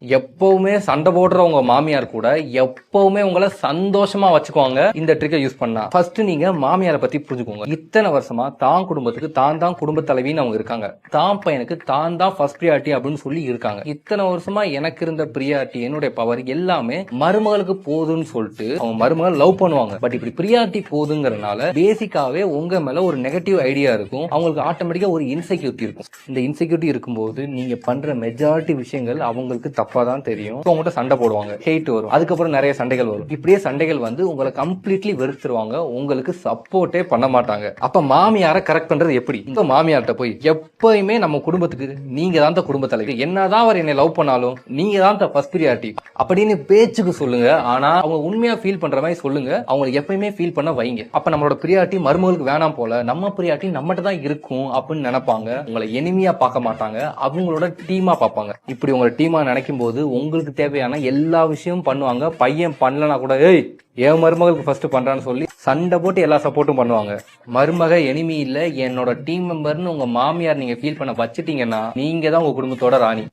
எப்பவுமே சண்டை போடுற உங்க மாமியார் கூட எப்பவுமே உங்களை சந்தோஷமா வச்சுக்குவாங்க இந்த ட்ரிக்கை யூஸ் பண்ணா. ஃபர்ஸ்ட் நீங்க மாமியாரை பத்தி புரிஞ்சுக்கோங்க. இத்தனை வருஷமா தான் குடும்பத்துக்கு தான் குடும்ப தலைவின்னு அவங்க இருக்காங்க. தான் பையனுக்கு தான் ஃபர்ஸ்ட் ப்ரியாரிட்டி அப்படின்னு சொல்லி இருக்காங்க. இத்தனை வருஷமா எனக்கு இருந்த ப்ரியாரிட்டி, என்னுடைய பவர் எல்லாமே மருமகளுக்கு போதுன்னு சொல்லிட்டு அவங்க மருமகள் லவ் பண்ணுவாங்க. பட் இப்படி ப்ரியாரிட்டி போதுங்கிறதுனால பேசிக்காவே உங்க மேல ஒரு நெகட்டிவ் ஐடியா இருக்கும். அவங்களுக்கு ஆட்டோமேட்டிக்கா ஒரு இன்செக்யூரிட்டி இருக்கும். இந்த இன்செக்யூரிட்டி இருக்கும்போது நீங்க பண்ற மெஜாரிட்டி விஷயங்கள் அவங்களுக்கு தப்பா தான் தெரியும். உங்கள்கிட்ட சண்டை போடுவாங்க, ஹேட் வரும், அதுக்கப்புறம் நிறைய சண்டைகள் வரும். இப்படியே சண்டைகள் வந்து உங்களை கம்ப்ளீட்லி வெறுத்துருவாங்க, உங்களுக்கு சப்போர்ட்டே பண்ண மாட்டாங்க. அப்ப மாமியாரை கரெக்ட் பண்றது எப்படி? இப்ப மாமியார்ட்ட போய் எப்பயுமே நம்ம குடும்பத்துக்கு நீங்க தான் குடும்ப தலைவர், என்னதான் அவர் என்னை லவ் பண்ணாலும் நீங்க தான் ஃபர்ஸ்ட் ப்ரியாரிட்டி அப்படின்னு பேச்சுக்கு சொல்லுங்க. ஆனா அவங்க உண்மையா ஃபீல் பண்ற மாதிரி சொல்லுங்க. அவங்களுக்கு எப்பயுமே ஃபீல் பண்ண வைங்க. அப்ப நம்மளோட ப்ரியாரிட்டி மருமகளுக்கு வேணாம் போல, நம்ம ப்ரியாரிட்டி நம்மகிட்ட தான் இருக்கும் அப்படின்னு நினைப்பாங்க. உங்களை எனிமியா பார்க்க மாட்டாங்க, அவங்களோட டீமா பார்ப்பாங்க. இப்படி உங்களை டீமா நினைக்கும் போது உங்களுக்கு தேவையான எல்லா விஷயமும் பண்ணுவாங்க. பையன் பண்ணலனா கூட ஏய் என் மருமகளுக்கு ஃபர்ஸ்ட் பண்றான்னு சொல்லி சண்டை போட்டு எல்லா சப்போர்ட்டும் பண்ணுவாங்க. மருமக எனிமி இல்ல, என்னோட டீம் மெம்பர்னு உங்க மாமியார் நீங்க ஃபீல் பண்ண வச்சுட்டீங்கன்னா நீங்க தான் உங்க குடும்பத்தோட ராணி.